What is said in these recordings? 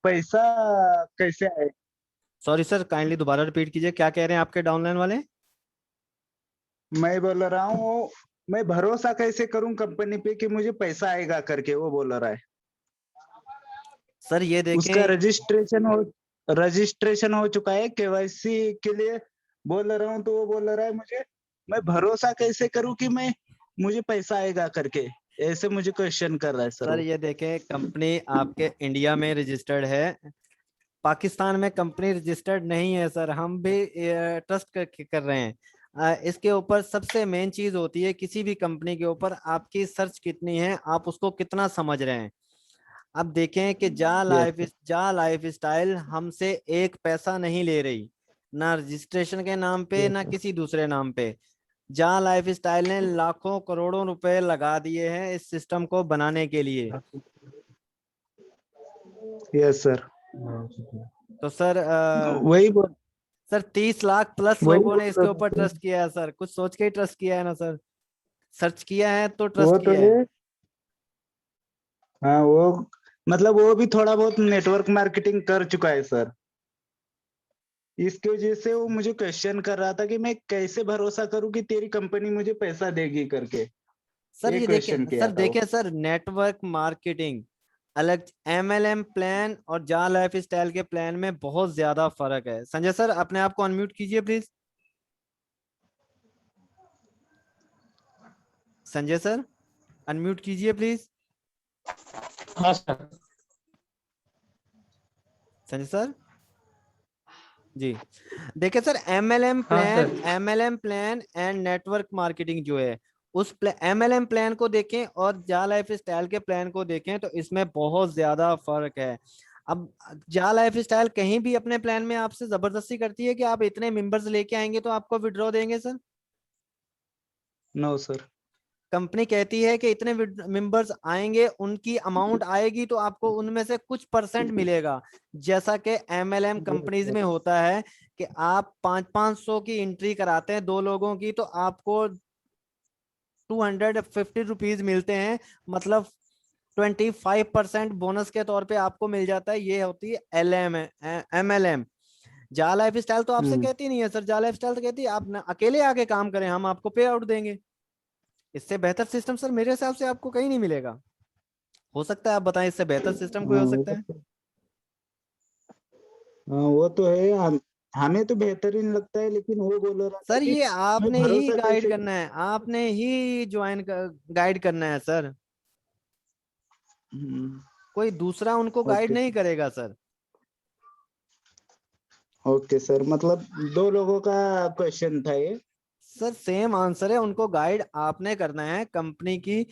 पैसा कैसे आए? सॉरी सर, काइंडली दोबारा रिपीट कीजिए, क्या कह रहे हैं आपके डाउनलाइन वाले? मैं बोल रहा हूँ, मैं भरोसा कैसे करूँ कंपनी पे कि मुझे पैसा आएगा करके, वो बोल रहा है। सर ये उसका देखें, रजिस्ट्रेशन हो चुका है, केवाईसी के लिए बोल रहा हूँ, तो वो बोल रहा है मुझे, मैं भरोसा कैसे करूँ कि मैं मुझे पैसा आएगा करके? ऐसे मुझे क्वेश्चन कर रहा है सर सर वो। ये देखें, कंपनी आपके इंडिया में रजिस्टर्ड है, पाकिस्तान में कंपनी रजिस्टर्ड नहीं है सर। हम भी ट्रस्ट कर रहे हैं। इसके ऊपर सबसे मेन चीज होती है किसी भी कंपनी के ऊपर, आपकी सर्च कितनी है, आप उसको कितना समझ रहे हैं। अब देखें कि यस सर। जा लाइफ स्टाइल हमसे एक पैसा नहीं ले रही, ना रजिस्ट्रेशन के नाम पे यस ना सर। किसी दूसरे नाम पे। जा लाइफ स्टाइल ने लाखों करोड़ों रुपए लगा दिए हैं इस सिस्टम को बनाने के लिए। Yes sir. तो सर वही बोल सर 30 लाख प्लस वही लोगों ने बोल इसके रहा था ऊपर सर। ट्रस्ट किया है सर, कुछ सोच के ही ट्रस्ट किया है ना सर। सर्च किया है तो ट्रस्ट वो तो किया है। है। हाँ, वो मतलब वो भी थोड़ा बहुत नेटवर्क मार्केटिंग कर चुका है सर। इसकी वजह से वो मुझे क्वेश्चन कर रहा था कि मैं कैसे भरोसा करूं कि तेरी कंपनी मुझे पैसा देगी करके। सर ये ये क्वेश्चन देखें, किया सर था वो। देखें सर, नेटवर्क मार्केटिंग अलग, एमएलएम प्लान और जा लाइफ स्टाइल के प्लान में बहुत ज्यादा फर्क है। संजय सर, अपने आप को अनम्यूट कीजिए प्लीज। संजय सर, अनम्यूट कीजिए प्लीज। हाँ सर। संजय सर जी, देखिए सर, हाँ sir. MLM plan and network marketing जो है, उस एमएलएम प्लान को देखें और जा लाइफ स्टाइल के प्लान को देखें तो इसमें बहुत ज्यादा फर्क है। अब जा लाइफ स्टाइल कहीं भी अपने प्लान में आपसे जबरदस्ती करती है कि आप इतने मेंबर्स लेके आएंगे तो आपको विड्रॉ देंगे सर। No sir. कंपनी कहती है कि इतने मेंबर्स आएंगे, उनकी अमाउंट आएगी तो आपको उनमें से कुछ परसेंट मिलेगा। जैसा कि एमएलएम कंपनीज में होता है कि आप 500 की एंट्री कराते हैं दो लोगों की, तो आपको 250 रुपीज मिलते हैं। मतलब 25% बोनस के तौर पे आपको मिल जाता है। ये होती है एमएलएम। जा लाइफ स्टाइल तो आपसे हम्म। कहती नहीं है सर, जा लाइफ स्टाइल तो कहती है आप अकेले आके काम करें, हम आपको पे आउट देंगे। इससे बेहतर सिस्टम सर मेरे हिसाब से आपको कहीं नहीं मिलेगा। हो सकता है आप बताएं, इससे बेहतर सिस्टम कोई हो सकता है? हाँ, वो तो है। हमें तो बेहतरीन लगता है, लेकिन वो बोल रहा था सर कि ये मैं आपने ही भरोसा गाइड कैसे करना है, आपने ही ज्वाइन गाइड करना है सर। हम्म। कोई दूसरा उनको गाइड ओके नहीं सर। करेगा सर। ओके सर, मतलब दो लोगों का क्वेश्चन था ये। सर सेम आंसर है, उनको गाइड आपने करना है। कंपनी की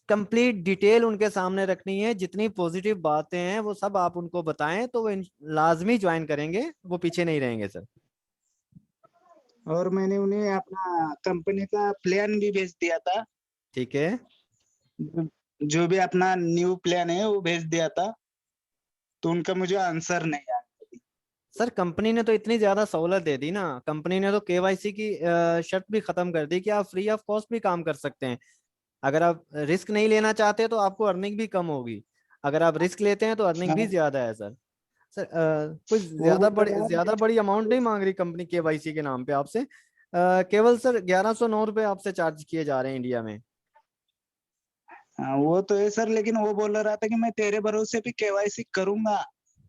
कंप्लीट डिटेल उनके सामने रखनी है, जितनी पॉजिटिव बातें हैं वो सब आप उनको बताएं तो वो लाजमी ज्वाइन करेंगे, वो पीछे नहीं रहेंगे सर। और मैंने उन्हें अपना कंपनी का प्लान भी भेज दिया था। ठीक है। जो भी अपना न्यू प्लान है वो भेज दिया था, तो उनका मुझे आंसर नहीं आया। सर कंपनी ने तो इतनी ज्यादा सहूलत दे दी ना, कंपनी ने तो केवाईसी की शर्त भी खत्म कर दी कि आप फ्री ऑफ कॉस्ट भी काम कर सकते हैं। अगर आप रिस्क नहीं लेना चाहते तो आपको अर्निंग भी कम होगी, अगर आप रिस्क लेते हैं तो अर्निंग भी हाँ, ज्यादा है सर। सर कोई वो बोल रहा है ज्यादा बड़ी अमाउंट नहीं मांग रही कंपनी केवाईसी के नाम पे आपसे। केवल सर 1109 रुपए आपसे चार्ज किए जा रहे हैं इंडिया में। हाँ, वो तो है सर, लेकिन वो बोल रहा था कि मैं तेरे भरोसे पे केवाईसी करूंगा,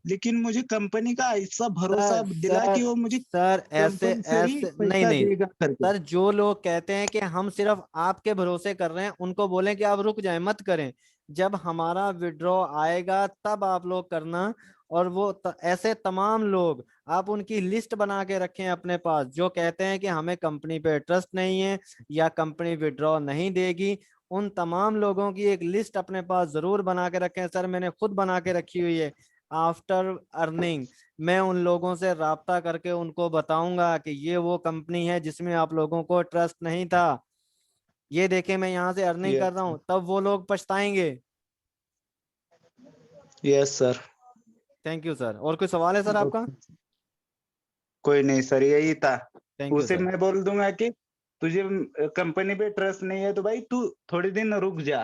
लेकिन मुझे कंपनी का ऐसा भरोसा सर दिला कि सर वो मुझे सर ऐसे कंपनी से ही ऐसे नहीं पैसा नहीं देगा करके। सर, जो लोग कहते हैं कि हम सिर्फ आपके भरोसे कर रहे हैं उनको बोलें कि आप रुक जाएं, मत करें। जब हमारा विड्रॉ आएगा तब आप लोग करना। और वो ऐसे तमाम लोग, आप उनकी लिस्ट बना के रखें अपने पास, जो कहते हैं कि हमें कंपनी पे ट्रस्ट नहीं है या कंपनी विड्रॉ नहीं देगी। उन तमाम लोगों की एक लिस्ट अपने पास जरूर बना के रखें सर, मैंने खुद बना के रखी हुई है। आफ्टर अर्निंग मैं उन लोगों से राब्ता करके उनको बताऊंगा कि ये वो कंपनी है जिसमें आप लोगों को ट्रस्ट नहीं था, ये देखे मैं यहाँ से अर्निंग कर रहा यस। हूँ, तब वो लोग पछताएंगे। Yes sir. Thank you sir, और कोई सवाल है सर आपका? कोई नहीं सर, यही था। थैंक यू उसे सर। मैं बोल दूंगा कि तुझे कंपनी पे ट्रस्ट नहीं है तो भाई तू थोड़ी दिन रुक जा।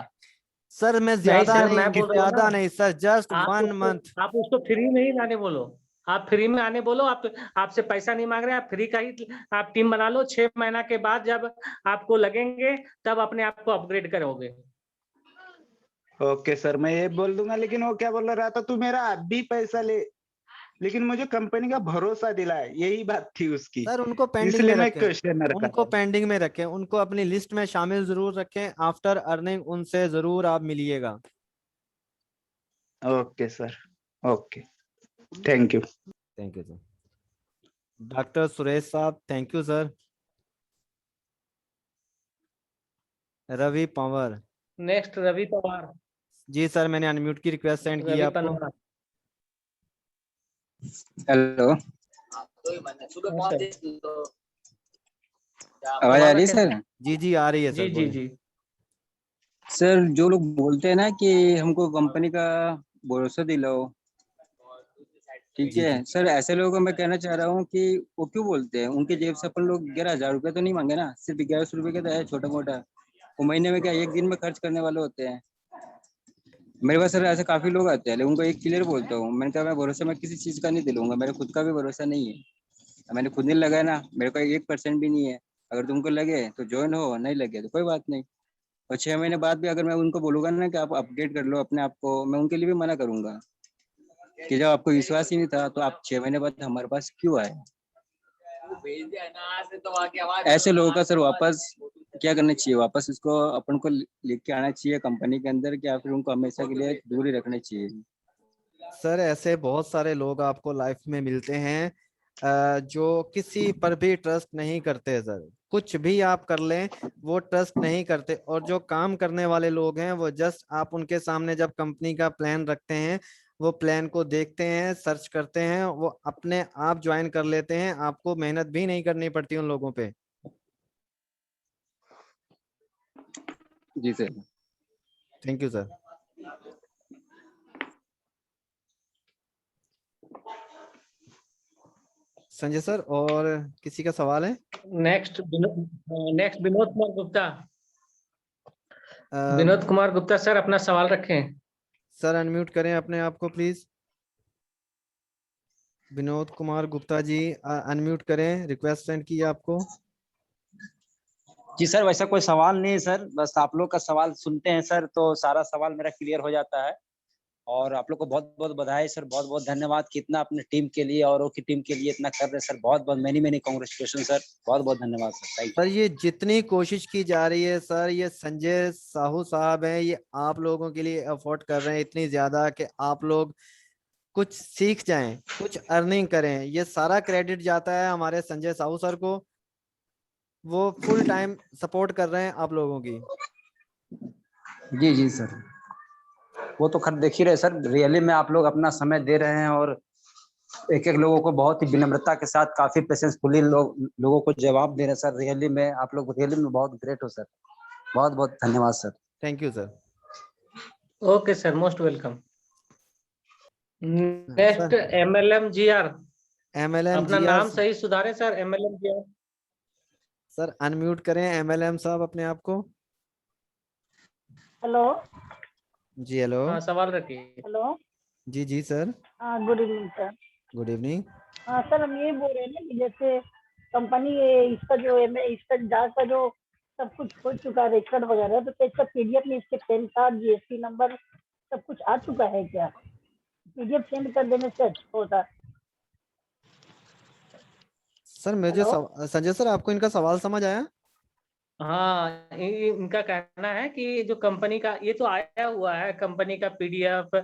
सर मैं नहीं ज्यादा सर, नहीं, मैं बोल रहा हूँ ज्यादा ना, नहीं सर, जस्ट आप 1 उसको मंथ। आप उसको फ्री में ही आने बोलो। आप फ्री में आने बोलो। आप आपसे पैसा नहीं मांग रहे, आप फ्री का ही आप टीम बना लो। 6 महीना के बाद जब आपको लगेंगे तब अपने आप को अपग्रेड करोगे। ओके सर, मैं ये बोल दूंगा। लेकिन वो क्या बोल रहा था, तू मेरा अभी पैसा ले, लेकिन मुझे कंपनी का भरोसा दिलाए, यही बात थी उसकी। सर उनको पेंडिंग इसलिए में मैं रखें, क्वेश्चन रखा उनको था। पेंडिंग में रखें, उनको अपनी लिस्ट में शामिल जरूर रखें। आफ्टर अर्निंग उनसे जरूर आप मिलिएगा। Okay sir, okay, thank you. Thank you sir. Doctor Suresh साहब, thank you sir. Ravi Panwar. Next Ravi Pawar. जी सर, मैंने अनम्यूट की रिक्वेस्ट सेंड की है रवि आपको। पनवार। हेलो, हाँ सर, आवाज आ सवाल रही है रखें सर? सर। जी जी आ रही है सर, जी जी बोले। जी। सर जो लोग बोलते हैं ना कि हमको कंपनी का भरोसा दिलाओ, ठीक जी है जी सर, ऐसे लोगों को मैं कहना चाह रहा हूँ कि वो क्यों बोलते हैं? उनके जेब से अपन लोग 11,000 रुपये तो नहीं मांगे ना, सिर्फ 1100 रुपये का तो है, छोटा मोटा। वो महीने में क्या एक दिन में खर्च करने वाले होते हैं। मेरे पास सर ऐसे काफी लोग आते हैं, लेकिन उनको एक क्लियर बोलता हूँ, मैंने कहा मैं भरोसा मैं किसी चीज का नहीं दिलूंगा, मेरे खुद का भी भरोसा नहीं है। मैंने खुद नहीं लगाया ना, मेरे को 1% भी नहीं है। अगर तुमको लगे तो ज्वाइन हो, नहीं लगे तो कोई बात नहीं। और 6 महीने बाद भी अगर मैं उनको बोलूंगा ना कि आप अपडेट कर लो अपने आप को, मैं उनके लिए भी मना करूंगा कि जब आपको विश्वास ही नहीं था तो आप 6 महीने बाद हमारे पास क्यों आए? ऐसे लोगों का सर वापस क्या करना चाहिए? वापस उसको अपन को लेके आना चाहिए कंपनी के अंदर, या फिर उनको हमेशा के लिए दूर ही रखना चाहिए? सर, ऐसे बहुत सारे लोग आपको लाइफ में मिलते हैं जो किसी पर भी ट्रस्ट नहीं करते सर। कुछ भी आप कर लें, वो ट्रस्ट नहीं करते। और जो काम करने वाले लोग हैं, वो जस्ट आप उनके सामने जब कंपनी का प्लान रखते हैं, वो प्लान को देखते हैं, सर्च करते हैं, वो अपने आप ज्वाइन कर लेते हैं। आपको मेहनत भी नहीं करनी पड़ती उन लोगों पे। जी sir. Thank you sir. Sanjay sir, और किसी का सवाल है? नेक्स्ट विनोद कुमार गुप्ता। अ, विनोद कुमार गुप्ता सर, अपना सवाल रखें। सर अनम्यूट करें अपने आप को प्लीज। विनोद कुमार गुप्ता जी, अनम्यूट करें, रिक्वेस्ट सेंड की है आपको। जी सर, वैसा कोई सवाल नहीं है सर, बस आप लोग का सवाल सुनते हैं सर तो सारा सवाल मेरा क्लियर हो जाता है। और आप लोग को बहुत बहुत बधाई सर, बहुत बहुत धन्यवाद कि इतना अपने टीम के लिए औरों की टीम के लिए इतना कर रहे हैं सर। बहुत बहुत मेनी मेनी कांग्रेचुलेशन सर, बहुत बहुत धन्यवाद सर, थैंक सर यू। ये जितनी कोशिश की जा रही है सर, ये संजय साहू साहब हैं, ये आप लोगों के लिए अफोर्ड कर रहे हैं इतनी ज्यादा कि आप लोग कुछ सीख जाएं, कुछ अर्निंग करें। ये सारा क्रेडिट जाता है हमारे संजय साहू सर को। वो फुल टाइम सपोर्ट कर रहे हैं आप लोगों की। जी जी सर, वो तो खैर देख ही रहे सर, रियली में आप लोग अपना समय दे रहे हैं और एक एक लोगों को बहुत ही विनम्रता के साथ काफी पेशेंसफुली लोगों को जवाब दे रहे हैं सर। रियली में आप लोग रियली में बहुत ग्रेट हो सर, बहुत बहुत धन्यवाद sir. Thank you sir. Okay sir, most welcome. Next sir MLM GR। MLM अपना जी आर। नाम सही सुधारे sir, MLM GR। Sir unmute करें MLM साहब अपने आप को। हेलो। जी हेलो। हाँ, सवाल रखिए। हेलो। जी जी सर। हाँ, good evening sir. Good evening. हाँ सर, हम ये बोल रहे हैं ना कि जैसे कंपनी ये इसका जो है, इसका जांच का जो सब कुछ हो चुका है, रिकॉर्ड वगैरह, तो इसका PDF में इसके पैन कार्ड, GST नंबर सब कुछ आ चुका है क्या? PDF सेंड कर देने से अच्छा होता। सर मुझे हेलो। संजय सर, आपको इनका सवाल समझ आया? हाँ, इनका कहना है कि जो कंपनी का ये तो आया हुआ है, कंपनी का PDF,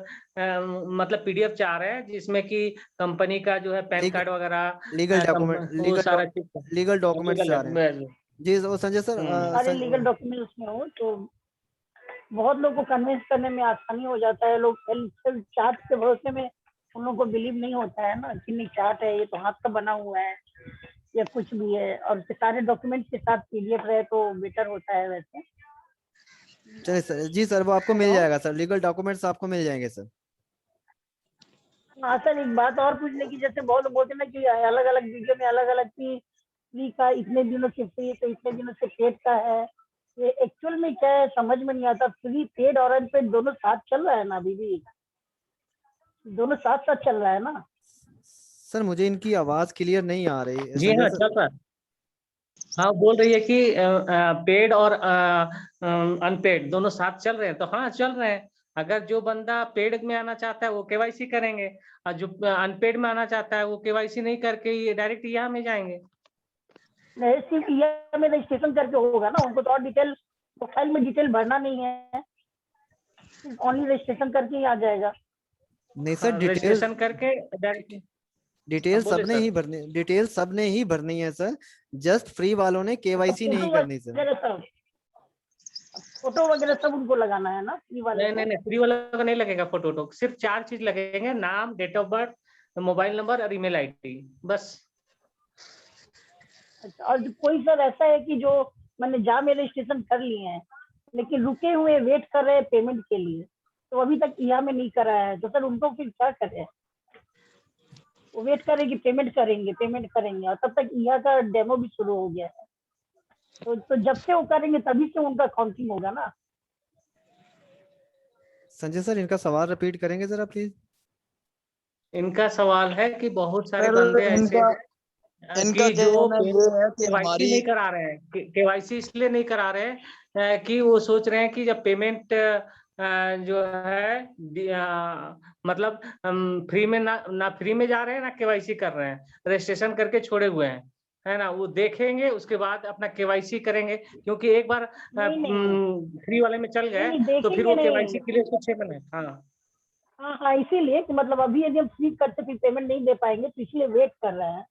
मतलब PDF चाह रहे हैं जिसमें कि कंपनी का जो है पैन कार्ड वगैरह, लीगल डॉक्यूमेंट, वो सारा चीज लीगल डॉक्यूमेंट्स लीगल चाह रहे हैं। जी वो संजय सर, सारे लीगल डॉक्यूमेंट उसमें हो तो बहुत लोग को कन्विंस करने में आसानी हो जाता है। लोग सिर्फ चार्ट के भरोसे में उन लोगों को बिलीव नहीं होता है ना कि नहीं चार्ट है, ये तो हाथ का बना हुआ है या कुछ भी है, और सारे डॉक्यूमेंट के साथ PDF रहे तो बेटर होता है वैसे। चलिए सर, जी सर वो आपको मिल हेलो। जाएगा सर, लीगल डॉक्यूमेंट्स आपको मिल जाएंगे सर। हाँ सर, एक बात और पूछने की, जैसे बहुत लोग बोलते हैं ना कि अलग अलग वीडियो में अलग अलग की फ्री का इतने दिनों से फ्री, तो इतने दिनों से पेड का है, ये एक्चुअल में क्या है समझ में नहीं आता, फ्री पेड और अनपेड दोनों साथ चल रहा है ना अभी भी, दोनों साथ साथ चल रहा है ना। सर मुझे इनकी आवाज क्लियर नहीं आ रही जी संजय हाँ, सर। चल रहा है। हाँ, बोल रही है कि पेड और अनपेड दोनों साथ चल रहे हैं, तो हाँ चल रहे हैं। अगर जो बंदा पेड में आना चाहता है वो केवाईसी करेंगे, और जो अनपेड में आना चाहता है वो केवाईसी नहीं करके ये डायरेक्ट यहाँ में जाएंगे। नहीं, सिर्फ ईआर में रजिस्ट्रेशन करके होगा ना, उनको तो और डिटेल प्रोफाइल में डिटेल भरना नहीं है, सिर्फ ओनली रजिस्ट्रेशन करके ही आ जाएगा। नहीं सर, डिटेल रजिस्ट्रेशन करके डायरेक्ट। डिटेल बोले सबने सर। ही भरनी, डिटेल सबने ही भरनी है सर, जस्ट फ्री वालों ने केवाईसी नहीं करनी सर। फोटो वगैरह सब उनको लगाना है ना, फ्री वाले नहीं नहीं नहीं, फ्री वाला का नहीं लगेगा फोटो वोटो, सिर्फ 4 चीज लगेंगे: नाम, date of birth, mobile number और ईमेल आईडी, बस। अच्छा, और कोई सर ऐसा है कि जो मैंने जा में रजिस्ट्रेशन कर लिए हैं लेकिन रुके हुए वेट कर रहे हैं पेमेंट के लिए, तो अभी तक यहाँ में नहीं करा है, तो सर उनको फिर क्या करें? वो वेट करें कि पेमेंट करेंगे और तब तक यहाँ का डेमो भी शुरू हो गया है, तो जब से वो करेंगे तभी से उनका काउंटिंग होगा ना। संजय सर इनका सवाल रिपीट करेंगे जरा प्लीज। इनका सवाल है कि बहुत सारे सर बंदे ऐसे इनका हैं इनका कि जो कहना ये है कि केवाईसी हमारी नहीं करा रहे हैं। केवाईसी इसलिए नहीं करा रहे हैं कि वो सोच रहे हैं कि जब पेमेंट जो है मतलब फ्री में ना फ्री में जा रहे हैं ना केवाईसी कर रहे हैं, रजिस्ट्रेशन करके छोड़े हुए हैं, है ना। वो देखेंगे उसके बाद अपना केवाईसी करेंगे, क्योंकि एक बार नहीं फ्री वाले में चल गए नहीं, तो फिर देखेंगे वो नहीं। केवाईसी के लिए कुछ है। हाँ हाँ हाँ, इसीलिए कि मतलब अभी यदि हम फ्री करते फिर पेमेंट नहीं दे पाएंगे, तो इसलिए वेट कर रहे हैं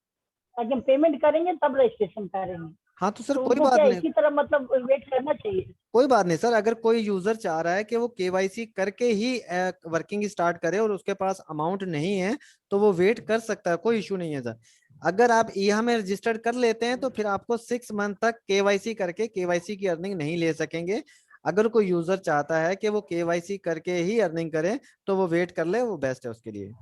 ताकि हम पेमेंट करेंगे तब रजिस्ट्रेशन करेंगे। हाँ तो सर तो कोई उनको बात क्या नहीं, इसी तरह मतलब वेट करना चाहिए। कोई बात नहीं सर, अगर कोई यूजर चाह रहा है कि वो केवाईसी करके ही वर्किंग स्टार्ट करे और उसके पास अमाउंट नहीं है तो वो वेट कर सकता है, कोई इशू नहीं है सर। अगर आप ईहा में रजिस्टर्ड कर लेते हैं तो फिर आपको 6 मंथ तक केवाईसी करके केवाईसी की अर्निंग नहीं ले सकेंगे। अगर कोई यूजर चाहता है कि वो केवाईसी करके ही अर्निंग करे तो वो वेट कर ले, वो बेस्ट है उसके लिए।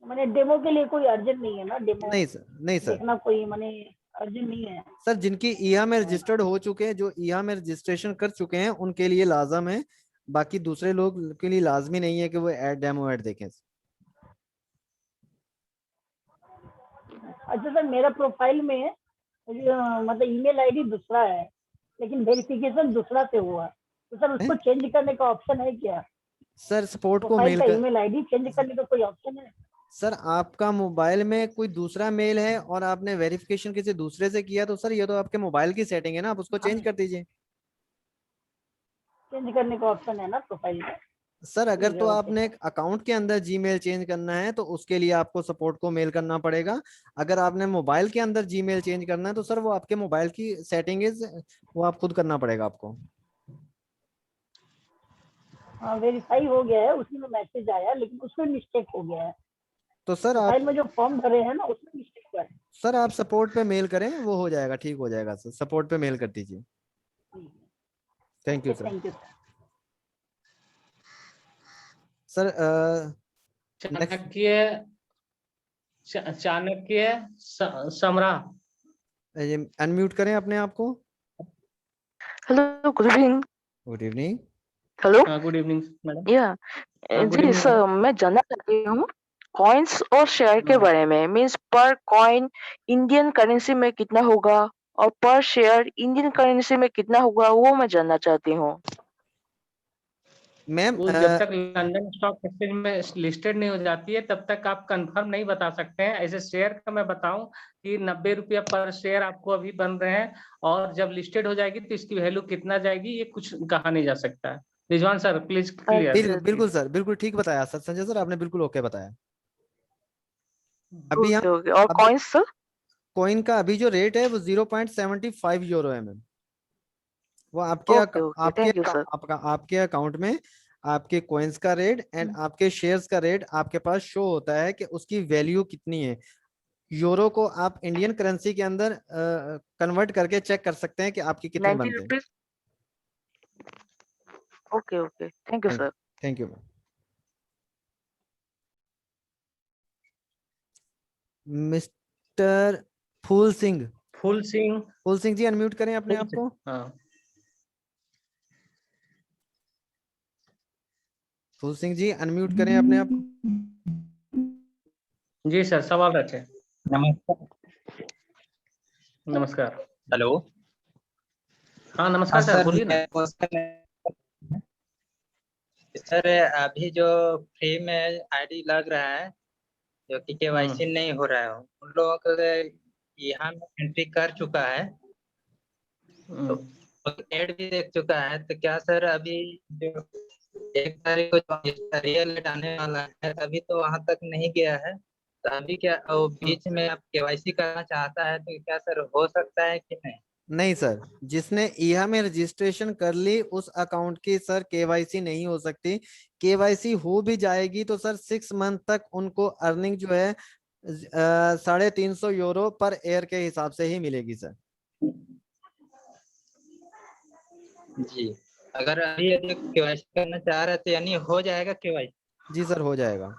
मैंने डेमो के लिए कोई अर्जेंट नहीं है ना, डेमो नहीं सर, नहीं सर। देखना कोई मैंने अर्जेंट नहीं है। सर जिनकी ईहा में रजिस्टर्ड हो चुके हैं, जो ईहा में रजिस्ट्रेशन कर चुके हैं उनके लिए लाजम है, बाकी दूसरे लोग के लिए लाजमी नहीं है कि वो एड डेमो एड देखें। अच्छा सर, मेरा प्रोफाइल में मतलब ईमेल आईडी दूसरा है लेकिन वेरिफिकेशन दूसरा से हुआ, तो सर उसको चेंज करने का ऑप्शन है क्या? सर सपोर्ट को प्रोफाइल मेल का कर, ईमेल आईडी चेंज करने का कोई ऑप्शन है? सर आपका मोबाइल में कोई दूसरा मेल है और आपने वेरिफिकेशन किसी दूसरे से किया तो सर ये तो आपके मोबाइल की सेटिंग है ना, आप उसको चेंज कर दीजिए। चेंज करने का ऑप्शन है ना प्रोफाइल का? सर अगर ठीक है, तो ओके आपने सर। अकाउंट के अंदर जीमेल चेंज करना है तो उसके लिए आपको सपोर्ट को मेल करना पड़ेगा। अगर आपने मोबाइल के अंदर जीमेल चेंज करना है तो सर वो आपके मोबाइल की सेटिंग वो आप खुद करना पड़ेगा आपको। हाँ, वेरीफाई हो गया है, उसी में मैसेज आया लेकिन उसमें मिस्टेक हो गया है। तो सर आप प्रोफाइल में जो फॉर्म भरे हैं ना उसमें मिस्टेक हुआ है। सर आप सपोर्ट पे मेल करें, वो हो जाएगा, ठीक हो जाएगा सर, सपोर्ट पे मेल कर दीजिए। Thank you okay, sir. Thank you sir. Sir next Chanakya Chanakya Samra. Unmute करें अपने आप को। Hello, good evening. Good evening. Hello. Good evening madam. या गुड जी इवनिंग सर, मैडम। मैं जानना चाहती हूँ कॉइन्स और शेयर के बारे में। मींस पर कॉइन इंडियन करेंसी में कितना होगा और पर शेयर इंडियन करेंसी में कितना होगा, वो मैं जानना चाहती हूँ। मैम वो जब तक लंदन स्टॉक एक्सचेंज में लिस्टेड नहीं हो जाती है तब तक आप कंफर्म नहीं बता सकते हैं। ऐसे शेयर का मैं बताऊं कि 90 रुपया पर शेयर आपको अभी बन रहे हैं, और जब लिस्टेड हो जाएगी तो इसकी वैल्यू कितना जाएगी ये कुछ कहा नहीं जा सकता है। Rizwan sir please clear. अच्छा बिल्कुल सर, बिल्कुल ठीक बताया सर, संजय सर आपने बिल्कुल ओके बताया। अभी ओके हम ओके। और अभी कॉइन्स सर? कॉइन का अभी जो रेट है वो 0.75 यूरो है मैम। वो आपके okay okay, thank you sir. आपके अकाउंट में आपके कॉइन्स का रेट एंड आपके शेयर्स का रेट आपके पास शो होता है कि उसकी वैल्यू कितनी है। यूरो को आप इंडियन करेंसी के अंदर कन्वर्ट करके चेक कर सकते हैं कि आपकी कितने 90 बनते हैं। Rupees. Okay okay, thank you sir. Thank you ma'am. Mister Phool Singh. Phool Singh. Phool Singh ji unmute करें अपने आप को। हाँ फुल सिंह जी अनम्यूट करें अपने आप को। जी सर, सवाल रखें। नमस्कार। नमस्कार। हेलो। हाँ हाँ नमस्कार सर, सर, बोलिए ना। मेरा क्वेश्चन है सर, अभी जो फ्री में आईडी लग रहा है, जो कि केवाईसी नहीं हो रहा है, उन लोगों को अगर यहाँ में एंट्री कर चुका है तो एड भी देख चुका है, तो क्या सर अभी जो 1 तारीख को जो इसका रियल डेट आने वाला है, अभी तो वहां तक नहीं गया है, तो अभी क्या वो बीच में अब केवाईसी करना चाहता है, तो क्या सर हो सकता है कि नहीं? नहीं सर, जिसने ईहा में रजिस्ट्रेशन कर ली उस अकाउंट की सर केवाईसी नहीं हो सकती। केवाईसी हो भी जाएगी तो सर 6 मंथ तक उनको अर्निंग जो है 350 यूरो पर एयर के हिसाब से ही मिलेगी सर। जी, अगर अभी यदि केवाईसी करना चाह रहे तो यानी हो जाएगा केवाईसी? जी सर हो जाएगा।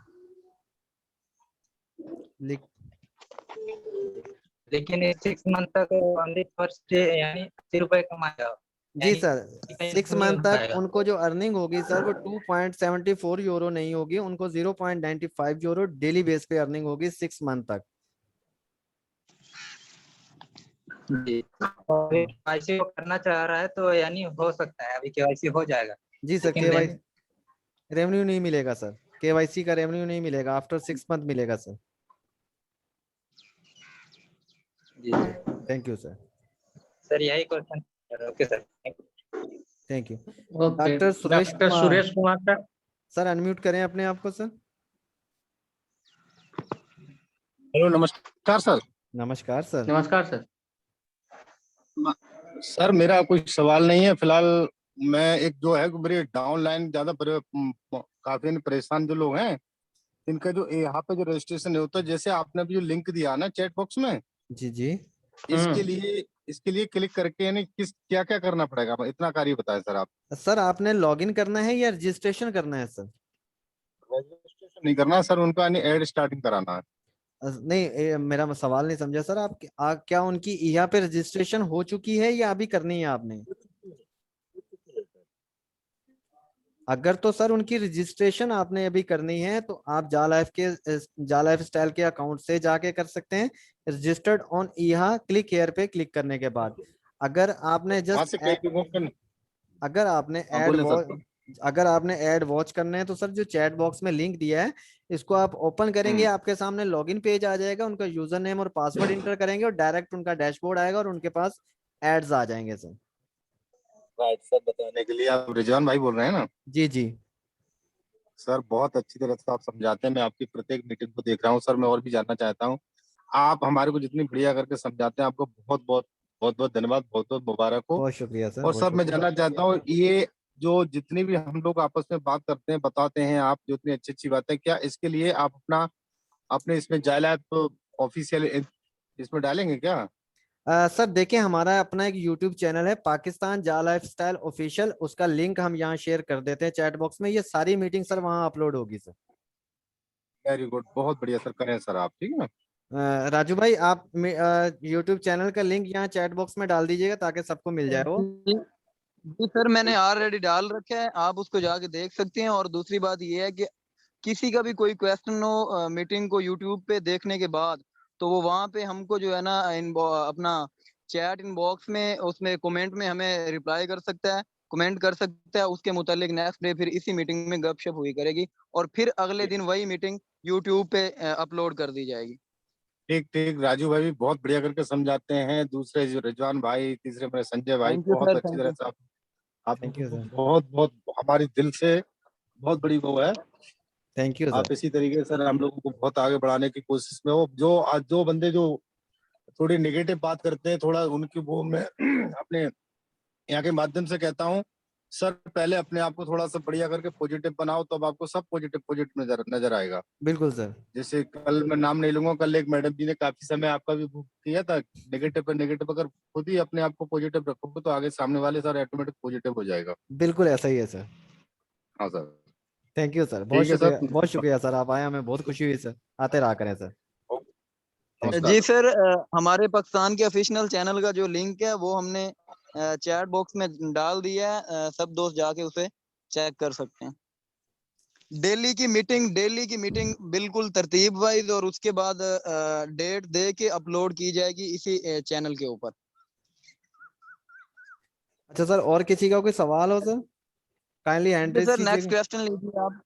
लेकिन 6 मंथ तक ओनली फर्स्ट यानी 80 रुपए कमाएगा, जी यानी सर, कहीं 6 मंथ नहीं हो तक पाएगा। उनको जो अर्निंग होगी सर वो 2.74 यूरो नहीं होगी, उनको 0.95 यूरो डेली बेस पे अर्निंग होगी 6 मंथ तक। जी, और केवाईसी वो करना चाह रहा है तो यानी हो सकता है अभी केवाईसी हो जाएगा, जी सर, लेकिन केवाईसी रेवेन्यू नहीं मिलेगा सर, केवाईसी का रेवेन्यू नहीं मिलेगा, आफ्टर 6 मंथ मिलेगा सर। जी थैंक यू सर। सर, यही question. Okay sir, thank you. Okay, doctor Suresh doctor Kumar Suresh Kumar का। सर अनम्यूट करें अपने आप को सर। हेलो, नमस्कार सर। नमस्कार सर। नमस्कार सर। सर, मेरा कोई सवाल नहीं है फिलहाल। मैं एक जो है मेरे डाउनलाइन काफी परेशान जो लोग हैं, इनका जो यहाँ पे जो रजिस्ट्रेशन होता है, जैसे आपने अभी जो लिंक दिया ना चैट बॉक्स में, जी जी इसके लिए क्लिक करके यानी क्या क्या करना पड़ेगा, इतना कार्य बताएं सर आप। सर, आपने लॉगिन करना है या रजिस्ट्रेशन करना है सर? रजिस्ट्रेशन नहीं करना है सर, उनका यानी एड स्टार्टिंग कराना है। नहीं, मेरा सवाल नहीं समझा सर। क्या उनकी ईहा पे रजिस्ट्रेशन हो चुकी है या अभी करनी है आपने? अगर तो सर उनकी रजिस्ट्रेशन आपने अभी करनी है तो आप जा लाइफ स्टाइल के अकाउंट से जाके कर सकते हैं, रजिस्टर्ड ऑन ईहा क्लिक हेयर पे क्लिक करने के बाद। अगर आपने वहां से जस्ट अगर आपने हाँ ऐड बोले वॉच सर। अगर आपने ऐड वॉच करने हैं तो सर जो चैट बॉक्स में लिंक दिया है इसको आप ओपन करेंगे, आपके सामने लॉगिन पेज आ जाएगा, उनका यूजर नेम और पासवर्ड इंटर करेंगे और डायरेक्ट उनका डैशबोर्ड आएगा और उनके पास एड्स आ जाएंगे सर। राइट सर, बताने के लिए आप रिजवान भाई बोल रहे हैं ना? जी जी। सर, बहुत अच्छी तरह से आप समझाते हैं, मैं आपकी प्रत्येक मीटिंग को देख रहा हूँ सर। मैं और भी जानना चाहता हूँ, आप हमारे को जितनी बढ़िया करके समझाते हैं, आपको बहुत बहुत बहुत बहुत धन्यवाद, बहुत बहुत मुबारक हो। बहुत शुक्रिया सर, और बहुत सर, मैं शुक्रिया। जानना चाहता हूँ, ये जो जितनी भी हम लोग आपस में बात करते हैं, बताते हैं आप जो इतनी अच्छी अच्छी बातें, क्या इसके लिए आप अपने इसमें जायला ऐप ऑफिशियल इसमें डालेंगे क्या? सर देखिए, हमारा अपना एक यूट्यूब चैनल है पाकिस्तान जा लाइफ स्टाइल ऑफिशियल, उसका लिंक हम यहाँ शेयर कर देते हैं चैट बॉक्स में। ये सारी मीटिंग सर वहाँ अपलोड होगी सर। वेरी गुड, बहुत बढ़िया सर, करें सर आप, ठीक है ना? राजू भाई, आप यूट्यूब चैनल का लिंक यहाँ चैट बॉक्स में डाल दीजिएगा ताकि सबको मिल जाए वो। जी जी सर, मैंने ऑलरेडी डाल रखा है, आप उसको जाके देख सकते हैं। और दूसरी बात ये है कि किसी का भी कोई क्वेश्चन हो मीटिंग को यूट्यूब पे देखने के बाद, तो वो वहां पे हमको जो है ना अपना चैट इनबॉक्स में उसमें कमेंट में हमें रिप्लाई कर सकता है, कमेंट कर सकता है। उसके मुतालिक नेक्स्ट डे फिर इसी मीटिंग में गपशप हुई करेगी और फिर अगले दिन वही मीटिंग यूट्यूब पे अपलोड कर दी जाएगी। ठीक ठीक, राजू भाई भी बहुत बढ़िया करके समझाते हैं, दूसरे जो रिजवान भाई, तीसरे मेरे संजय भाई, थैंक यू बहुत सर, अच्छी थैंक तरह यू। से आप थैंक यू सर। बहुत बहुत हमारी दिल से बहुत बड़ी वो है। थैंक यू आप सर। इसी तरीके से सर हम लोगों को बहुत आगे बढ़ाने की कोशिश में हो। जो आज जो बंदे जो थोड़ी नेगेटिव बात करते हैं, थोड़ा उनकी वो मैं अपने यहाँ के माध्यम से कहता हूँ, सर पहले अपने आप को थोड़ा सा बढ़िया करके पॉजिटिव बनाओ, तब आपको सब पॉजिटिव पॉजिटिव नजर आएगा। बिल्कुल सर। जैसे कल मैं नाम नहीं लूंगा, कल एक मैडम जी ने काफी समय आपका भी बुक किया था। नेगेटिव पर नेगेटिव, अगर खुद ही अपने आप को पॉजिटिव रखोगे तो आगे सामने वाले सर ऑटोमेटिक पॉजिटिव हो जाएगा। बिल्कुल ऐसा ही है सर। हाँ सर। थैंक यू सर, बहुत ठीक है शुक्रिया, सर। बहुत शुक्रिया सर, आप आए, हमें बहुत खुशी हुई सर। आते रहा करें सर। जी सर, हमारे पाकिस्तान के ऑफिशियल चैनल का जो लिंक है वो हमने चैट बॉक्स में डाल दिया है, सब दोस्त जाके उसे चेक कर सकते हैं। डेली की मीटिंग बिल्कुल तरतीब वाइज और उसके बाद डेट दे के अपलोड की जाएगी इसी चैनल के ऊपर। अच्छा सर, और किसी का कोई सवाल हो sir, kindly hand raise sir next कीजिएगा। क्वेश्चन लीजिए आप।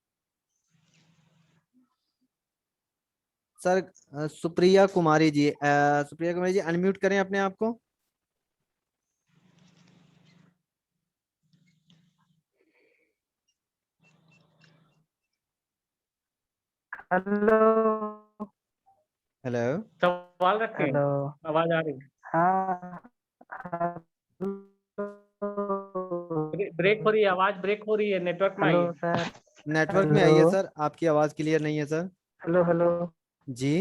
सर सुप्रिया कुमारी जी, सुप्रिया कुमारी जी अनम्यूट करें अपने आप को। Hello hello. सवाल रखें, हेलो। आवाज आ रही है। हाँ ब्रेक हो रही है, आवाज ब्रेक हो रही है, नेटवर्क में हेलो आइए। सर। नेटवर्क में आइए सर, आपकी आवाज क्लियर नहीं है सर। Hello hello. जी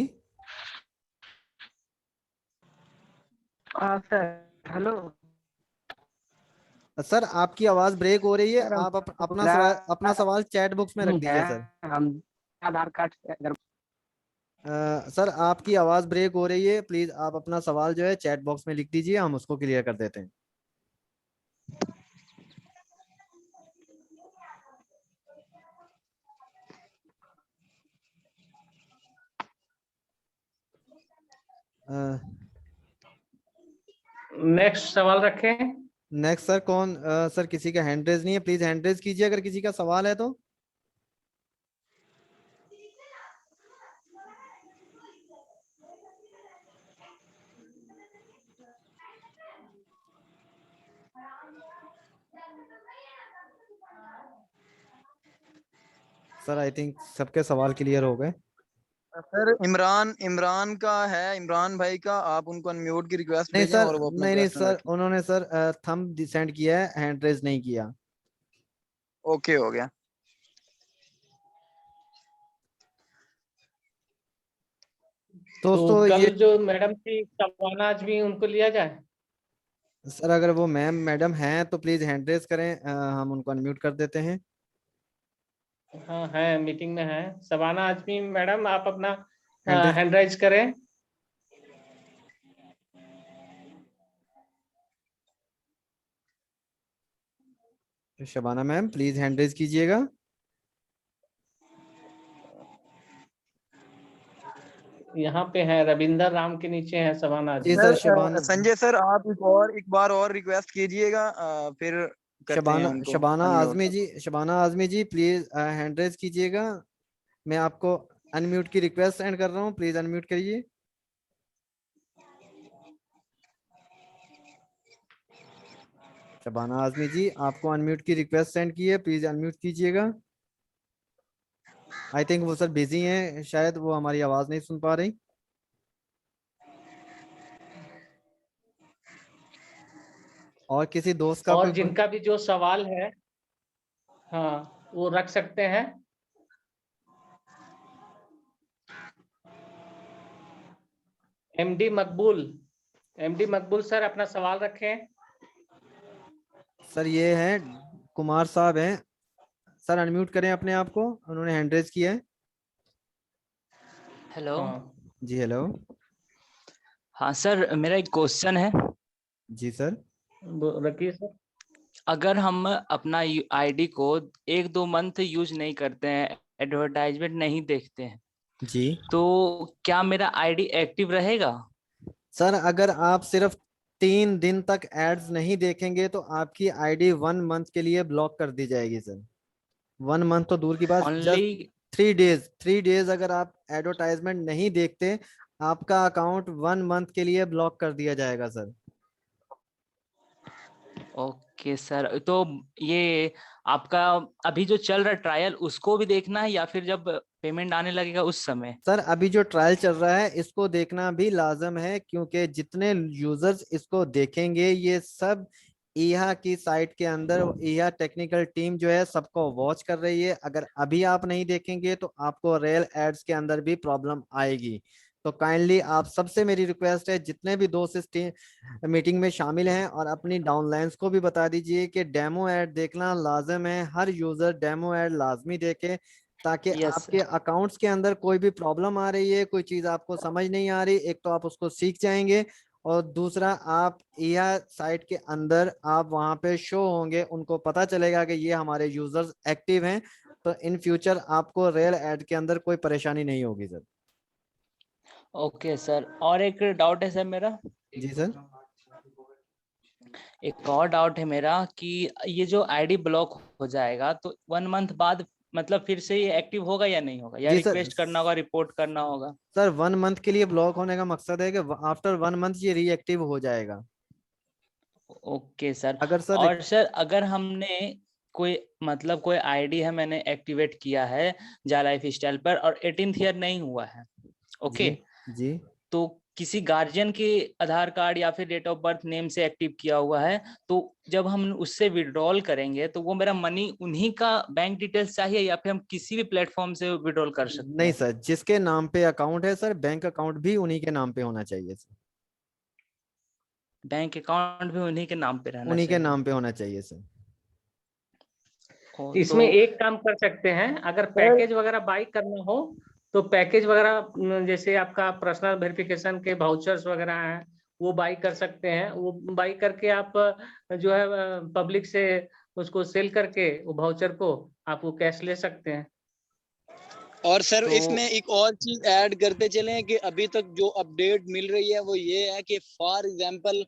हाँ सर। हेलो सर, आपकी आवाज ब्रेक हो रही है, सर। आप हमको अपना सवाल चैट बॉक्स में रख नहीं दीजिए है, सर। हम आधार कार्ड से अगर सर आपकी आवाज ब्रेक हो रही है, प्लीज आप अपना सवाल जो है चैट बॉक्स में लिख दीजिए, हम उसको क्लियर कर देते हैं। नेक्स्ट सवाल रखें। नेक्स्ट सर कौन, सर किसी का हैंड रेज नहीं है, प्लीज हैंड रेज कीजिए अगर किसी का सवाल है तो। सर आई थिंक सबके सवाल क्लियर हो गए। सर इमरान का है, इमरान भाई का, आप उनको अनम्यूट की रिक्वेस्ट नहीं भेजें सर, और वो अपना नहीं क्वेश्चन सर, रखें। उन्होंने सर थंब सेंड किया है, हैंड रेज नहीं किया। ओके हो गया। तो दोस्तों कल ये जो मैडम थी शबाना आजमी, उनको लिया जाए। सर, अगर वो मैडम हैं तो प्लीज हैंड रेज करें, हम उनको अनम्यूट कर देते हैं। हाँ है, मीटिंग में है। शबाना आजमी मैडम, आप अपना हैंड रेज, हैंड राइज करें। Shabana ma'am please hand raise कीजिएगा। यहाँ पे है, रविंदर राम के नीचे है Shabana ji Azmi. Sir, sir Sanjay sir, आप एक बार और रिक्वेस्ट कीजिएगा, फिर करते हैं उनको unmute. Shabana Azmi ji please hand raise कीजिएगा। मैं आपको अनम्यूट की रिक्वेस्ट सेंड कर रहा हूँ, प्लीज अनम्यूट करिए। शबाना आजमी जी, आपको अनम्यूट की रिक्वेस्ट सेंड की है, प्लीज अनम्यूट कीजिएगा। आई थिंक वो सर बिजी हैं, शायद वो हमारी आवाज नहीं सुन पा रही। और किसी दोस्त का और कोई जिनका भी जो सवाल है, हाँ वो रख सकते हैं। एमडी मकबूल सर अपना सवाल रखें। सर ये हैं कुमार साहब हैं सर, अनम्यूट करें अपने आप को, उन्होंने हैंड रेज किया है। हेलो। जी हेलो। हाँ सर, मेरा एक क्वेश्चन है। जी सर। रखिए सर। अगर हम अपना आईडी को 1-2 मंथ यूज नहीं करते हैं, एडवर्टाइजमेंट नहीं देखते हैं, जी तो क्या मेरा आईडी एक्टिव रहेगा? सर, अगर आप सिर्फ 3 दिन तक एड्स नहीं देखेंगे तो आपकी आईडी 1 मंथ के लिए ब्लॉक कर दी जाएगी सर। 1 मंथ तो दूर की बात, ओनली जस्ट 3 डेज अगर आप एडवर्टाइजमेंट नहीं देखते, आपका अकाउंट 1 मंथ के लिए ब्लॉक कर दिया जाएगा सर। ओके सर, तो ये आपका अभी जो चल रहा है ट्रायल, उसको भी देखना है या फिर जब पेमेंट आने लगेगा उस समय? सर अभी जो ट्रायल चल रहा है इसको देखना भी लाजम है, क्योंकि जितने यूजर्स इसको देखेंगे ये सब ईहा की साइट के अंदर, ईहा टेक्निकल टीम जो है सबको वॉच कर रही है। अगर अभी आप नहीं देखेंगे तो आपको रियल एड्स के अंदर भी प्रॉब्लम आएगी। तो काइंडली आप सबसे मेरी रिक्वेस्ट है, जितने भी दोस्त इस मीटिंग में शामिल हैं, और अपनी डाउनलाइंस को भी बता दीजिए कि डेमो ऐड देखना लाजम है, हर यूजर डेमो ऐड लाजमी देखे, ताकि Yes, आपके अकाउंट्स के अंदर कोई भी प्रॉब्लम आ रही है, कोई चीज आपको समझ नहीं आ रही, एक तो आप उसको सीख जाएंगे, और दूसरा आप यह साइट के अंदर आप वहां पे शो होंगे, उनको पता चलेगा कि ये हमारे यूजर्स एक्टिव हैं, तो इन फ्यूचर आपको रियल एड के अंदर कोई परेशानी नहीं होगी सर। ओके सर, और एक डाउट है सर मेरा, जी सर। एक और डाउट है मेरा कि ये जो आईडी ब्लॉक हो जाएगा तो 1 मंथ बाद मतलब फिर से ये एक्टिव होगा या नहीं होगा, या जी सर। रिक्वेस्ट करना होगा, रिपोर्ट करना होगा? सर 1 मंथ के लिए ब्लॉक होने का मकसद है कि आफ्टर 1 मंथ ये रीएक्टिव हो जाएगा। Okay sir. अगर सर और सर अगर हमने कोई मतलब कोई आईडी है मैंने एक्टिवेट किया है जा लाइफ स्टाइल पर और 18th ईयर नहीं हुआ है, ओके, जी तो किसी गार्जियन के आधार कार्ड या फिर डेट ऑफ बर्थ नेम से एक्टिव किया हुआ है, तो जब हम उससे विड्रॉल करेंगे तो वो मेरा मनी उन्हीं का बैंक डिटेल्स चाहिए या फिर हम किसी भी प्लेटफॉर्म से विड्रॉल कर सकते नहीं हैं? सर, जिसके नाम पे अकाउंट है सर, बैंक अकाउंट भी उन्हीं के नाम पे होना चाहिए सर। बैंक अकाउंट भी उन्हीं के नाम पे रहना उन्हीं के चाहिए? नाम पे होना चाहिए सर। इसमें एक काम कर सकते हैं, अगर पैकेज वगैरह बाई करना हो तो पैकेज वगैरह जैसे आपका पर्सनल वेरिफिकेशन के वाउचर्स वगैरह हैं वो बाई कर सकते हैं। वो बाई करके आप जो है पब्लिक से उसको सेल करके वो वाउचर को आप वो कैश ले सकते हैं। और सर तो इसमें एक और चीज ऐड करते चलें कि अभी तक जो अपडेट मिल रही है वो ये है कि फॉर एग्जांपल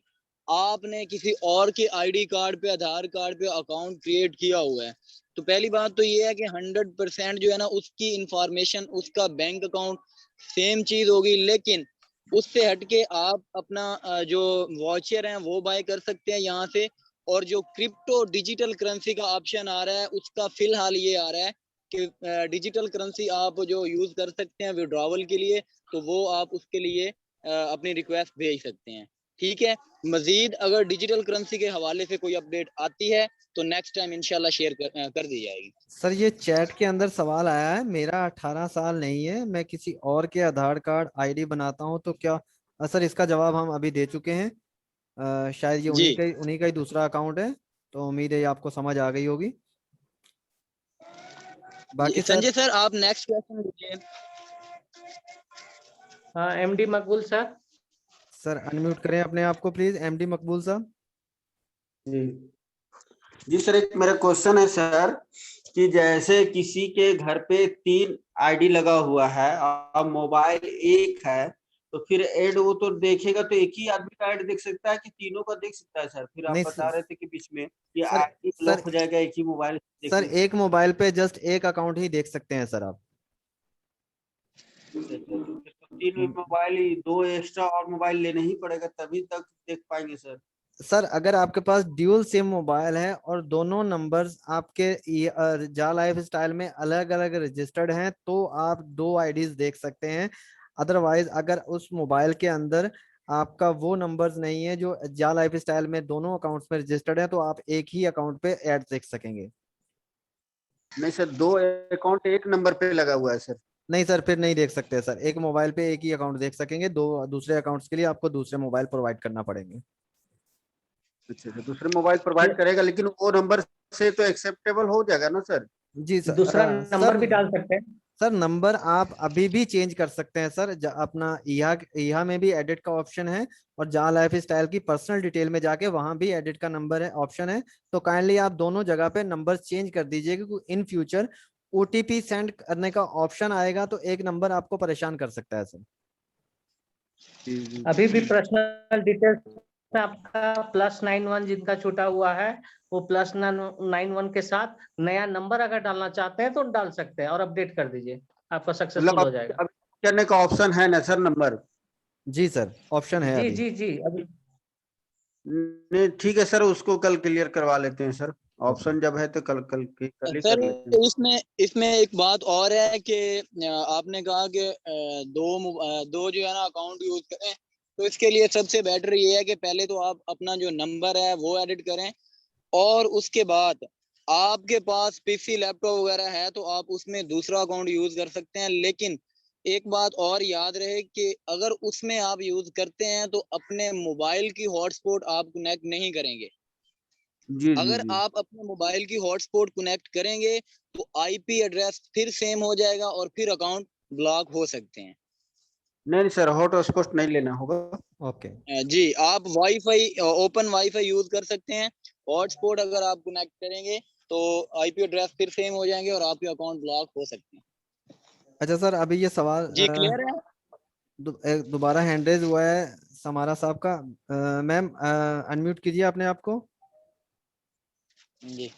आपने किसी और के आईडी कार्ड पे, आधार कार्ड पे अकाउंट क्रिएट किया हुआ है, तो पहली बात तो ये है कि 100% जो है ना उसकी इंफॉर्मेशन, उसका बैंक अकाउंट सेम चीज होगी, लेकिन उससे हटके आप अपना जो वॉचर है वो बाय कर सकते हैं यहाँ से। और जो क्रिप्टो डिजिटल करेंसी का ऑप्शन आ रहा है उसका फिलहाल ये आ रहा है कि डिजिटल करेंसी आप जो यूज कर सकते हैं विड्रॉवल के लिए, तो वो आप उसके लिए अपनी रिक्वेस्ट भेज सकते हैं। ठीक है, मजीद अगर डिजिटल करेंसी के हवाले से कोई अपडेट आती है तो नेक्स्ट टाइम इंशाल्लाह शेयर कर दी जाएगी। सर ये चैट के अंदर सवाल आया है, मेरा 18 साल नहीं है, मैं किसी और के आधार कार्ड आईडी बनाता हूं तो क्या? सर इसका जवाब हम अभी दे चुके हैं। शायद ये जी उन्हीं का ही दूसरा अकाउंट है, तो उम्मीद है ये आपको समझ आ गई होगी। बाकी सर संजय सर आप नेक्स्ट क्वेश्चन लीजिए। हाँ, एमडी मकबूल सर। सर अनम्यूट करें अपने आप को प्लीज, एमडी मकबूल साहब। जी जी सर, एक मेरा क्वेश्चन है सर कि जैसे किसी के घर पे 3 आईडी लगा हुआ है और मोबाइल एक है, तो फिर ऐड वो तो देखेगा तो एक ही आदमी का ऐड देख सकता है कि तीनों का देख सकता है सर? फिर आप नहीं बता रहे थे कि बीच में कि सर आईडी ब्लॉक हो जाएगा एक ही मोबाइल सर देखने एक मोबाइल पे जस्ट एक अकाउंट ही देख सकते हैं सर आप। से। तो 3 मोबाइल, 2 एक्स्ट्रा और मोबाइल लेना ही पड़ेगा तभी तक देख पाएंगे सर? सर अगर आपके पास ड्यूल सिम मोबाइल है और दोनों नंबर्स आपके जा लाइफ स्टाइल में अलग अलग रजिस्टर्ड हैं तो आप 2 आईडीज देख सकते हैं। अदरवाइज अगर उस मोबाइल के अंदर आपका वो नंबर्स नहीं है जो जा लाइफ स्टाइल में दोनों अकाउंट्स में रजिस्टर्ड है, तो आप एक ही अकाउंट पे ऐड देख सकेंगे। नहीं सर, 2 अकाउंट एक नंबर पे लगा हुआ है सर। नहीं सर, फिर नहीं देख सकते सर, एक मोबाइल पे एक ही अकाउंट देख सकेंगे, दो दूसरे अकाउंट्स के लिए आपको दूसरे मोबाइल प्रोवाइड करना पड़ेंगे। अच्छा, तो दूसरे मोबाइल प्रोवाइड करेगा लेकिन वो नंबर से तो एक्सेप्टेबल हो जाएगा ना सर? जी सर। दूसरा नंबर भी डाल सकते हैं सर नंबर आप अभी भी चेंज कर सकते हैं सर, अपना यहाँ में भी एडिट का ऑप्शन है, और जहाँ लाइफ स्टाइल की पर्सनल डिटेल में जाके वहां भी एडिट का नंबर है, ऑप्शन है, तो काइंडली आप दोनों जगह पे नंबर चेंज कर दीजिएगा क्योंकि इन फ्यूचर ओटीपी सेंड करने का ऑप्शन आएगा तो एक नंबर आपको परेशान कर सकता है सर। अभी भी पर्सनल डिटेल्स आपका +91 जिनका छूटा हुआ है वो +91 के साथ नया नंबर अगर डालना चाहते हैं तो डाल सकते हैं और अपडेट कर दीजिए, आपका सक्सेसफुल हो जाएगा। करने का ऑप्शन है ना सर नंबर? जी सर ऑप्शन है जी अभी। जी जी अभी नहीं ठीक है सर, उसको कल क्लियर करवा लेते हैं सर, ऑप्शन जब है तो कल कल ही कर सर लेते हैं। इसमें एक बात और है कि आपने कहा कि दो जो है ना अकाउंट यूज करें, तो इसके लिए सबसे बेटर ये है कि पहले तो आप अपना जो नंबर है वो एडिट करें, और उसके बाद आपके पास पीसी लैपटॉप वगैरह है तो आप उसमें दूसरा अकाउंट यूज कर सकते हैं। लेकिन एक बात और याद रहे कि अगर उसमें आप यूज करते हैं तो अपने मोबाइल की हॉटस्पॉट आप कनेक्ट नहीं करेंगे। जी अगर जी आप अपने मोबाइल की हॉटस्पॉट कनेक्ट करेंगे तो आईपी एड्रेस फिर सेम हो जाएगा और फिर अकाउंट ब्लॉक हो सकते हैं। नहीं सर, हॉटस्पॉट नहीं लेना होगा। ओके जी, आप वाईफाई ओपन वाईफाई यूज कर सकते हैं। हॉटस्पॉट अगर आप कनेक्ट करेंगे तो आईपी एड्रेस फिर सेम हो जाएंगे और आपके अकाउंट ब्लॉक हो सकते हैं। अच्छा सर, अभी ये सवाल जी क्लियर है? दोबारा हैंड रेज हुआ है समारा साहब का। मैम अनम्यूट कीजिए अपने आप को। जी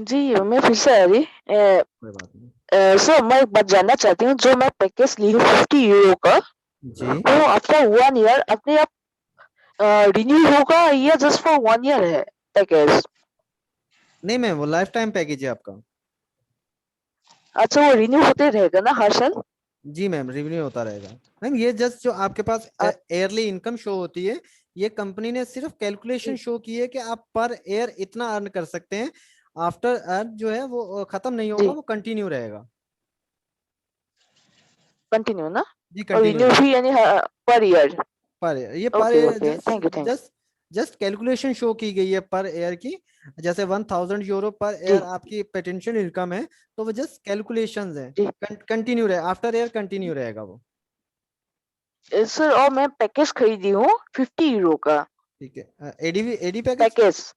जी मैं फिर से आ रही। कोई बात नहीं सर मैं एक बात जानना चाहती हूँ, जो मैं पैकेज ली हूँ 50 यूरो का, जी। वो आफ्टर 1 ईयर अपने आप रिन्यू होगा या जस्ट फॉर 1 ईयर है पैकेज? नहीं मैम, वो लाइफ टाइम पैकेज है आपका। अच्छा, वो रिन्यू होते रहेगा ना हर साल? जी मैम, रिन्यू होता रहेगा। मैम ये जस्ट जो आपके पास ईयरली इनकम शो होती है, ये कंपनी ने सिर्फ कैलकुलेशन शो की है कि आप पर ईयर इतना अर्न कर सकते हैं। आफ्टर अर्न जो है वो खत्म नहीं होगा, जी वो कंटिन्यू रहेगा। कंटिन्यू ना? जी और कंटिन्यू रिन्यू रहेगा भी यानी पर ईयर? Per year. ये पर okay year okay, thank you thank you. Just just calculation show की गई है पर ईयर की। जैसे 1000 यूरो पर जी ईयर आपकी पोटेंशियल इनकम है, तो वो जस्ट कैलकुलेशंस है। जी कंटिन्यू रहे, आफ्टर ईयर कंटिन्यू रहेगा वो। सर, और मैं पैकेज खरीदी हूँ 50 यूरो का ठीक है, एडी पैकेज। पैकेज।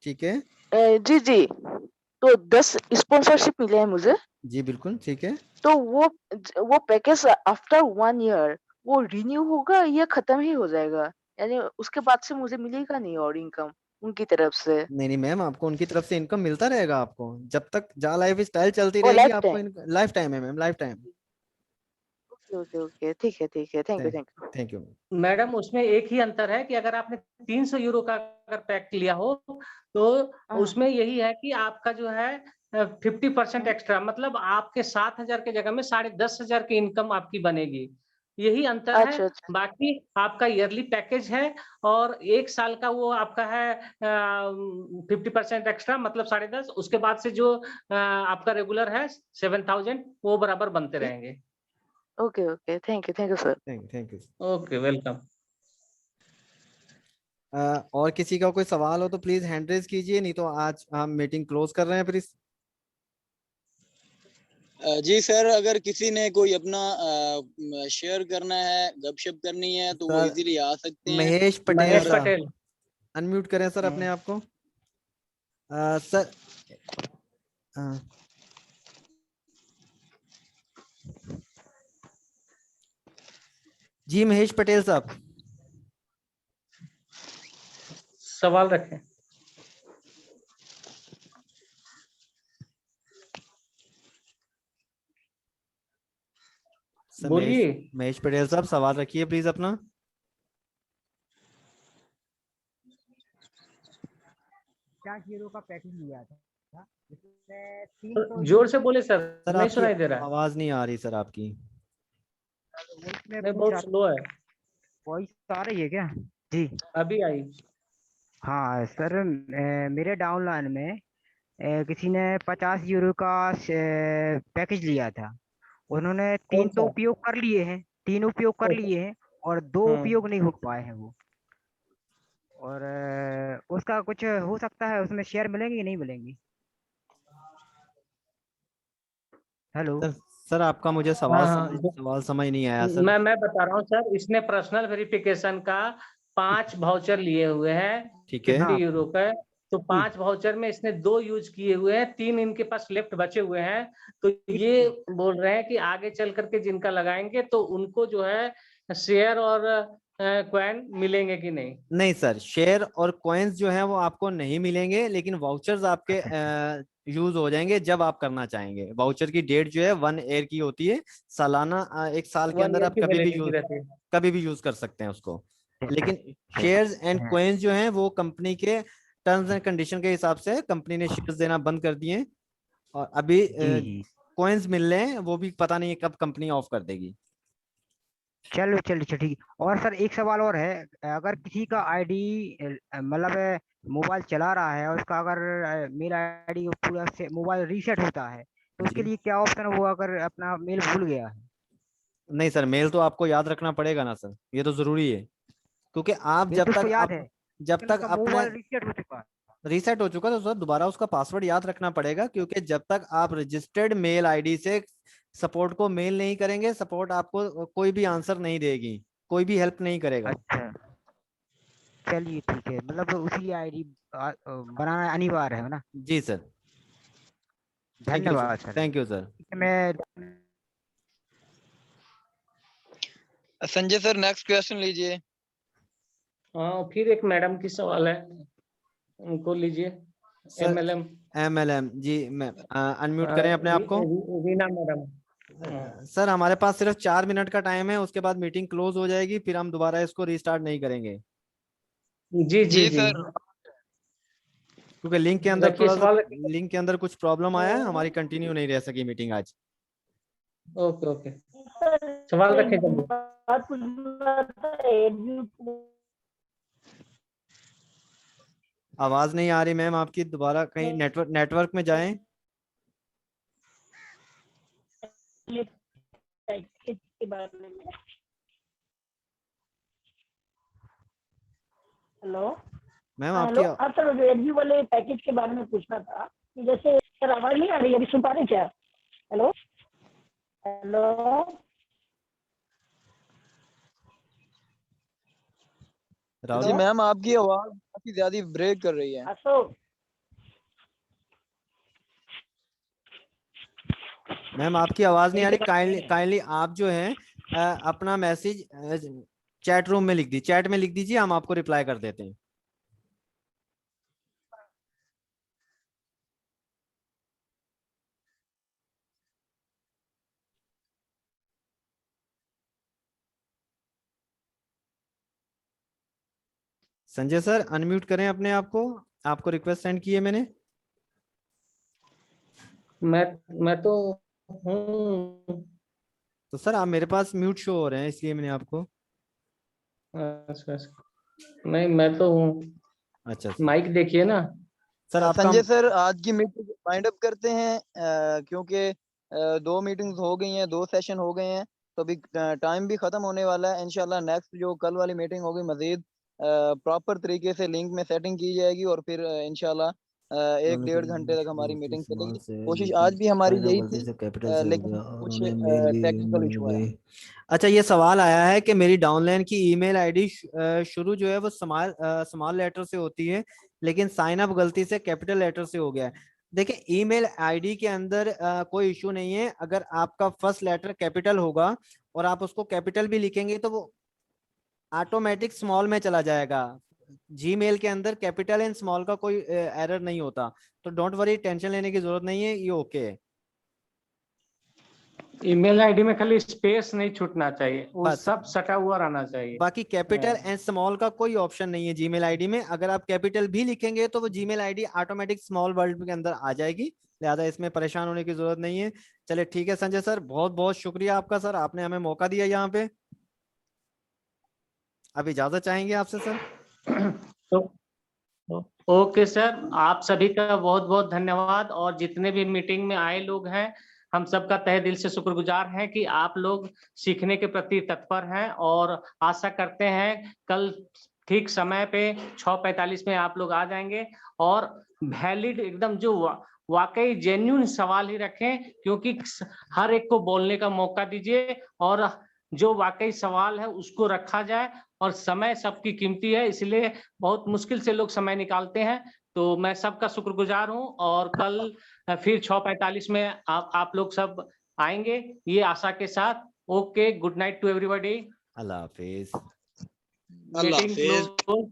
ठीक है जी जी, तो 10 स्पॉन्सरशिप मिले हैं मुझे। जी बिल्कुल ठीक है। तो वो पैकेज आफ्टर 1 ईयर वो रिन्यू होगा या खत्म ही हो जाएगा? यानी उसके बाद से मुझे मिलेगा नहीं और इनकम उनकी तरफ से? नहीं नहीं मैम, आपको उनकी तरफ से इनकम मिलता रहेगा। आपको जब तक जा लाइफ स्टाइल चलती ओ रहेगी, लाइफ आपको टाइम? लाइफ टाइम है ma'am, life time. Okay okay okay, ठीक है ठीक है, thank you thank thank you. Thank you. Madam उसमें एक ही अंतर है कि अगर आपने 300 यूरो का अगर पैक लिया हो तो हाँ उसमें यही है कि आपका जो है 50% हाँ, एक्स्ट्रा, मतलब आपके 7000 के जगह में 10,500 की इनकम आपकी बनेगी। यही अंतर है। अच्छा अच्छा। बाकी आपका ईयरली पैकेज है और 1 साल का वो आपका है 50% एक्स्ट्रा, मतलब 10.5। उसके बाद से जो आपका रेगुलर है 7000 वो बराबर बनते जी रहेंगे। Okay okay, thank you sir. Thank you. Okay, welcome. और किसी का कोई सवाल हो तो प्लीज हैंड रेज कीजिए, नहीं तो आज हम मीटिंग क्लोज कर रहे हैं प्लीज। जी सर, अगर किसी ने कोई अपना शेयर करना है, गपशप करनी है तो वो सर इजीली आ सकते हैं। महेश पटेल महेश और पटेल। अनम्यूट करें सर अपने आप को। सर जी महेश पटेल साहब, सवाल रखें। सर बोलिए। महेश पटेल साहब सवाल रखिए प्लीज अपना। यूरो का पैकेज लिया था जिसमें 300 जोर से बोले सर, सर नहीं आपकी सुनाई दे रहा। आवाज नहीं आ रही सर आपकी। वॉइस में नहीं, पूछ बहुत रहा स्लो है। वॉइस आ रही है क्या? जी अभी आई। हाँ सर, मेरे डाउनलाइन में किसी ने 50 यूरो का पैकेज लिया था। उन्होंने कौन तीन तो सा? उपयोग कर लिए हैं, 3 उपयोग कर लिए हैं और 2 हम्म। उपयोग नहीं हो पाए हैं वो। और उसका कुछ हो सकता है, उसमें शेयर मिलेंगे कि नहीं मिलेंगे? हेलो। सर आपका मुझे हाँ हाँ, सवाल समझ नहीं आया सर। मैं बता रहा हूँ सर, इसने पर्सनल वेरिफिकेशन का 5 वाउचर लिए हुए हैं ठीक है 50 यूरो का। तो जी 5 वाउचर में इसने 2 यूज किए हुए हैं, 3 इनके पास लेफ्ट बचे हुए हैं। तो जी ये जी बोल रहे हैं कि आगे चल करके जिनका लगाएंगे तो उनको जो है शेयर और कॉइन मिलेंगे कि नहीं। नहीं सर, शेयर और कॉइन्स जो हैं वो आपको नहीं मिलेंगे, लेकिन वाउचर्स आपके अच्छा अच्छा यूज हो जाएंगे जब आप करना चाहेंगे। वाउचर की डेट जो है 1 ईयर की होती है, सालाना 1 साल के 1 अंदर ईयर आप की वैलिडिटी रहती है। कभी भी यूज कर सकते हैं उसको। लेकिन अच्छा, शेयर्स एंड हाँ, कॉइन्स जो हैं वो कंपनी के टर्म्स एंड कंडीशन के हिसाब से कंपनी ने शेयर्स देना बंद कर दिए हैं। और अभी जी जी कॉइन्स मिल रहे हैं, वो भी पता नहीं है कब कंपनी ऑफ कर देगी। चलो चलो चलो ठीक है। और सर एक सवाल और है, अगर किसी का आईडी मतलब मोबाइल चला रहा है और उसका अगर मेल आईडी पूरा से मोबाइल रीसेट होता है तो उसके जी लिए क्या ऑप्शन होगा अगर अपना मेल भूल गया है? नहीं सर, मेल तो आपको याद रखना पड़ेगा ना सर, ये तो जरूरी है। क्योंकि आप मेल जब तो उसको तक याद आप है। जब तक उसका अपने मोबाइल रीसेट हो चुका है। रीसेट हो चुका है तो सर दोबारा उसका पासवर्ड याद रखना पड़ेगा, क्योंकि जब तक आप रजिस्टर्ड मेल आईडी से सपोर्ट को मेल नहीं करेंगे, सपोर्ट आपको कोई भी आंसर नहीं देगी, कोई भी हेल्प नहीं करेगा। अच्छा चलिए ठीक है, मतलब उसी आईडी बनाना अनिवार्य है ना। जी सर, धन्यवाद सर। Thank you sir. मैं संजय सर नेक्स्ट क्वेश्चन लीजिए। हाँ, फिर एक मैडम की सवाल है, उनको लीजिए। सर MLM जी, मैं अनम्यूट करें अपने आप को। रीना मैडम। सर हमारे पास सिर्फ 4 मिनट का टाइम है, उसके बाद मीटिंग क्लोज हो जाएगी, फिर हम दोबारा इसको रीस्टार्ट नहीं करेंगे। जी जी जी सर। क्योंकि लिंक के अंदर रखिए थोड़ा सा सवाल। लिंक के अंदर कुछ प्रॉब्लम आया है, हमारी कंटिन्यू नहीं रह सकी मीटिंग आज। ओके ओके, सवाल रखें जल्दी। बात पूछना था, ADU आवाज नहीं आ रही मैम आपकी, दोबारा कहीं नेटवर्क में जाएं। पैकेज के बारे में। हेलो मैम हेलो, आपकी हाँ सर, जो ADU वाले पैकेज के बारे में पूछना था कि जैसे सर आवाज नहीं आ रही, अभी सुन पा रहे क्या? हेलो हेलो जी मैम आपकी आवाज काफी ज्यादा ब्रेक कर रही है। अशोक, मैम आपकी आवाज नहीं आ रही, काइंडली आप जो है अपना मैसेज चैट रूम में लिख दीजिए, चैट में लिख दीजिए, हम आपको रिप्लाई कर देते हैं। संजय सर अनम्यूट करें अपने आप को, आपको रिक्वेस्ट सेंड की है मैंने। मैं तो हूँ। तो सर आप मेरे पास म्यूट शो हो रहे हैं, इसलिए मैंने आपको। अच्छा, नहीं मैं तो हूँ। अच्छा माइक देखिए ना सर। आपका संजय सर आज की मीटिंग वाइंड अप करते हैं, क्योंकि 2 मीटिंग्स हो गई हैं, 2 सेशन हो गए हैं, तो अभी टाइम भी खत्म होने वाला है। इंशाल्लाह नेक्स्ट जो कल वाली मीटिंग होगी मजीद प्रॉपर तरीके से लिंक में सेटिंग की जाएगी और फिर इंशाल्लाह 1-1.5 घंटे तक हमारी मीटिंग चलेगी। कोशिश आज भी हमारी यही थी, लेकिन कुछ टेक्निकल इशू आया। अच्छा, ये सवाल आया है कि मेरी डाउनलाइन की ईमेल आईडी शुरू जो है वो स्मॉल लेटर से होती है, लेकिन साइन अप गलती से कैपिटल लेटर से हो गया है। देखिए ईमेल आईडी के अंदर कोई इशू नहीं है, अगर आपका फर्स्ट लेटर कैपिटल होगा और आप उसको कैपिटल भी लिखेंगे तो वो ऑटोमेटिक स्मॉल में चला जाएगा। जीमेल के अंदर कैपिटल एंड स्मॉल का कोई एरर नहीं होता, तो डोंट वरी, टेंशन लेने की जरूरत नहीं है, ये ओके है। ईमेल आईडी में खाली स्पेस नहीं छूटना चाहिए, वो सब सटा हुआ रहना चाहिए। बाकी कैपिटल एंड स्मॉल का कोई ऑप्शन नहीं है जीमेल आईडी में। अगर आप कैपिटल भी लिखेंगे तो वो Gmail ID automatic small word के अंदर आ जाएगी, लिहाजा इसमें परेशान होने की जरूरत नहीं है। चलिए ठीक है संजय सर, बहुत बहुत शुक्रिया आपका सर, आपने हमें मौका दिया यहाँ पे। अब इजाजत चाहेंगे आपसे सर। तो ओके सर, आप सभी का बहुत बहुत धन्यवाद, और जितने भी मीटिंग में आए लोग हैं हम सबका तहे दिल से शुक्रगुजार हैं कि आप लोग सीखने के प्रति तत्पर हैं, और आशा करते हैं कल ठीक समय पे 6:45 में आप लोग आ जाएंगे और वैलिड एकदम जो वाकई जेन्युइन सवाल ही रखें, क्योंकि हर एक को बोलने का मौका दीजिए और जो वाकई सवाल है उसको रखा जाए। और समय सबकी कीमती है, इसलिए बहुत मुश्किल से लोग समय निकालते हैं, तो मैं सबका शुक्रगुजार हूं, और कल फिर 6:45 में आप लोग सब आएंगे ये आशा के साथ। Okay, good night to everybody. अल्लाह हाफिज। Meeting close.